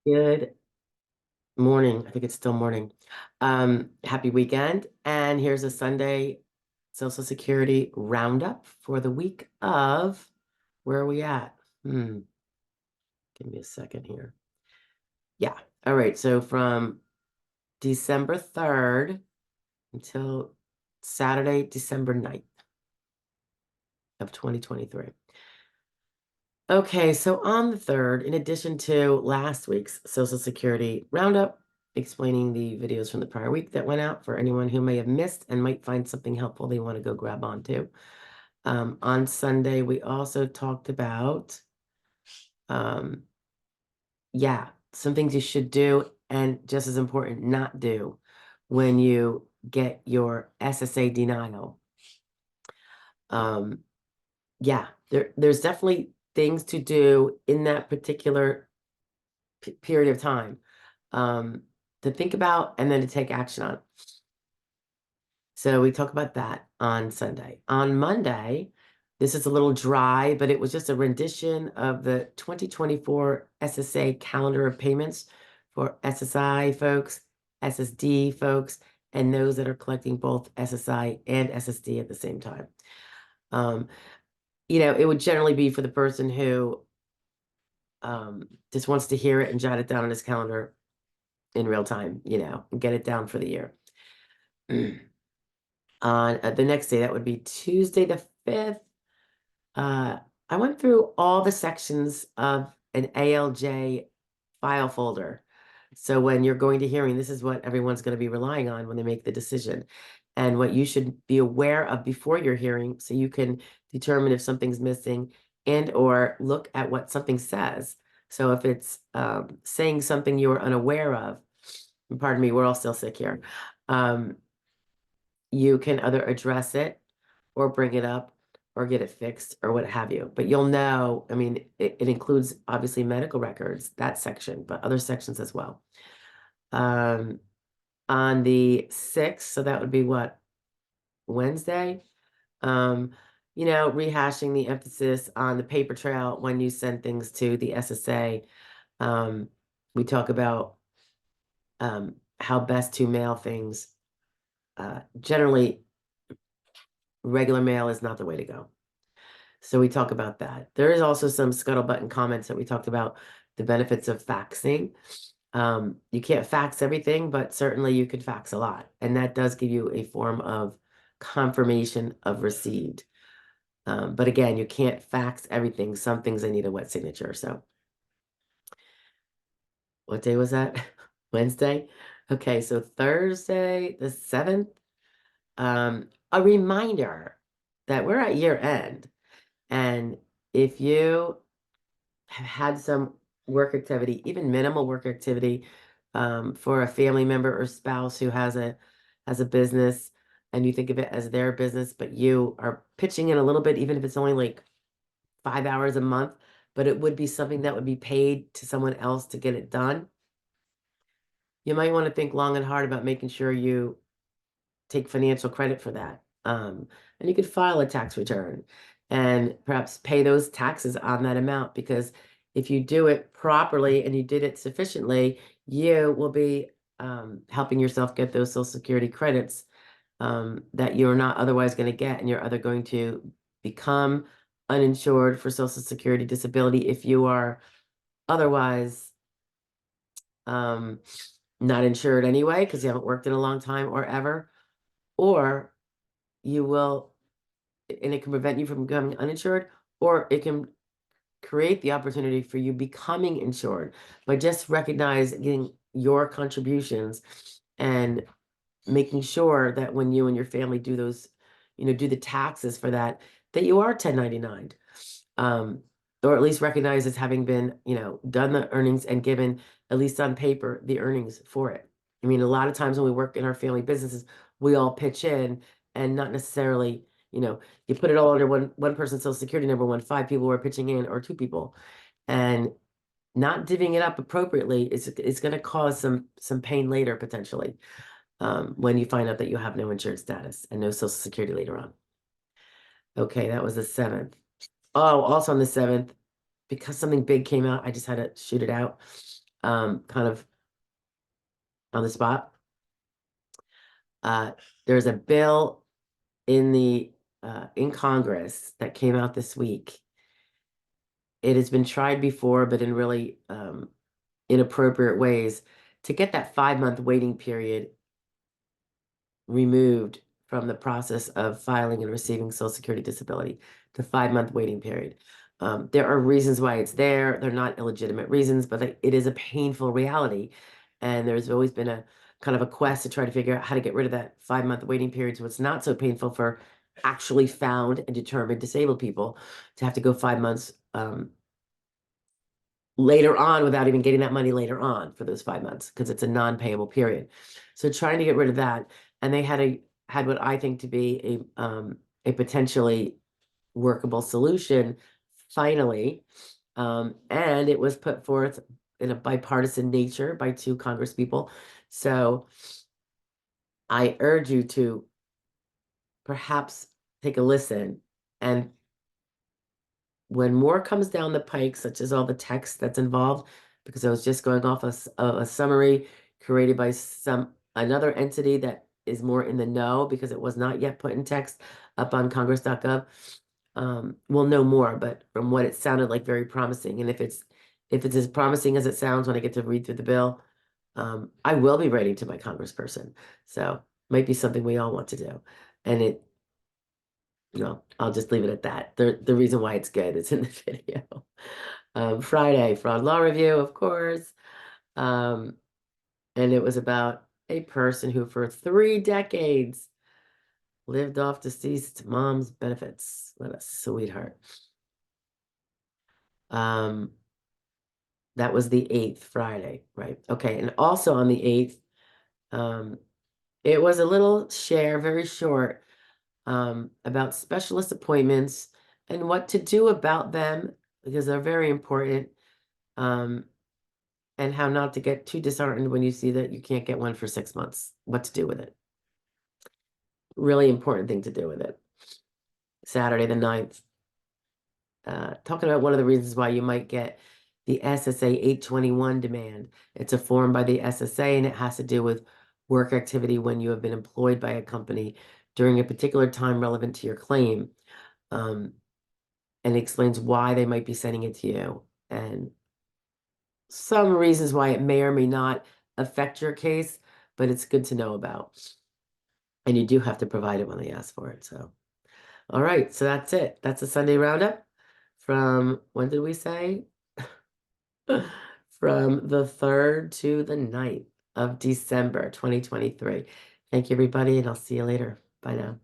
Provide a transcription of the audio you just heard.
Good morning. I think it's still morning. Happy weekend. And here's a Sunday Social Security roundup for the week of, where are we at? Give me a second here. Yeah. All right. So from December 3rd until Saturday, December 9th of 2023. Okay, so on the 3rd, in addition to last week's Social Security roundup, explaining the videos from the prior week that went out for anyone who may have missed and might find something helpful they want to go grab onto. On Sunday, we also talked about, um, yeah, some things you should do and just as important, not do when you get your SSA denial. Yeah, there's definitely things to do in that particular period of time um, to think about and then to take action on. So we talk about that on Sunday. On Monday, this is a little dry, but it was just a rendition of the 2024 SSA calendar of payments for SSI folks, SSD folks, and those that are collecting both SSI and SSD at the same time. Um, it would generally be for the person who just wants to hear it and jot it down on his calendar in real time, and get it down for the year. On the next day, that would be Tuesday the 5th. I went through all the sections of an ALJ file folder. So when you're going to hearing, this is what everyone's going to be relying on when they make the decision and what you should be aware of before your hearing so you can determine if something's missing and or look at what something says. So if it's saying something you are unaware of, and pardon me, we're all still sick here, you can either address it or bring it up or get it fixed or what have you. But you'll know, I mean, it includes obviously medical records, that section, but other sections as well. On the 6th, so that would be what, Wednesday? Rehashing the emphasis on the paper trail when you send things to the SSA. We talk about how best to mail things. Generally, regular mail is not the way to go. So we talk about that. There is also some scuttlebutt and comments that we talked about the benefits of faxing. You can't fax everything, but certainly you could fax a lot. And that does give you a form of confirmation of received. But again, you can't fax everything. Some things they need a wet signature. So what day was that? Wednesday? Okay, so Thursday, the 7th. A reminder that we're at year end. And if you have had some work activity, even minimal work activity, for a family member or spouse who has a business and you think of it as their business, but you are pitching in a little bit, even if it's only like 5 hours a month, but it would be something that would be paid to someone else to get it done. You might want to think long and hard about making sure you take financial credit for that. And you could file a tax return and perhaps pay those taxes on that amount because if you do it properly and you did it sufficiently, you will be helping yourself get those Social Security credits that you're not otherwise going to get, and you're either going to become uninsured for Social Security disability if you are otherwise um, not insured anyway because you haven't worked in a long time or ever, or you will, and it can prevent you from becoming uninsured, or it can create the opportunity for you becoming insured by just recognizing your contributions and making sure that when you and your family do those, do the taxes for that, that you are 1099. Or at least recognize as having been, done the earnings and given, at least on paper, the earnings for it. I mean, a lot of times when we work in our family businesses, we all pitch in and not necessarily, you put it all under one person's social security number when 5 people were pitching in or 2 people. And not divvying it up appropriately is going to cause some pain later potentially, when you find out that you have no insured status and no social security later on. Okay, that was the 7th. Oh, also on the 7th, because something big came out, I just had to shoot it out. kind of on the spot. Uh, there's a bill in the in Congress that came out this week. It has been tried before, but in really inappropriate ways to get that 5-month waiting period removed from the process of filing and receiving Social Security disability, the 5-month waiting period. There are reasons why it's there. They're not illegitimate reasons, but it is a painful reality. And there's always been a kind of a quest to try to figure out how to get rid of that 5-month waiting period so it's not so painful for actually found and determined disabled people to have to go 5 months later on without even getting that money later on for those 5 months because it's a non-payable period. So trying to get rid of that, and they had what I think to be a potentially workable solution finally, and it was put forth in a bipartisan nature by 2 Congresspeople. So I urge you to perhaps take a listen, and when more comes down the pike, such as all the text that's involved, because I was just going off a summary created by another entity that is more in the know because it was not yet put in text up on congress.gov. We'll know more, but from what it sounded like, very promising. And if it's as promising as it sounds when I get to read through the bill, I will be writing to my congressperson. So might be something we all want to do. And I'll just leave it at that. The reason why it's good is in the video. Friday, fraud law review, of course. And it was about a person who for 3 decades lived off deceased mom's benefits. What a sweetheart. That was the 8th Friday, right? Okay, and also on the 8th, it was a little share, very short, about specialist appointments and what to do about them because they're very important, and how not to get too disheartened when you see that you can't get one for 6 months. What to do with it. Really important thing to do with it. Saturday the 9th. Talking about one of the reasons why you might get the SSA 821 demand. It's a form by the SSA and it has to do with work activity when you have been employed by a company during a particular time relevant to your claim. And it explains why they might be sending it to you and some reasons why it may or may not affect your case, but it's good to know about. And you do have to provide it when they ask for it. So, all right, so that's it. That's a Sunday roundup from, when did we say? From the 3rd to the 9th of December, 2023. Thank you, everybody, and I'll see you later. Bye now.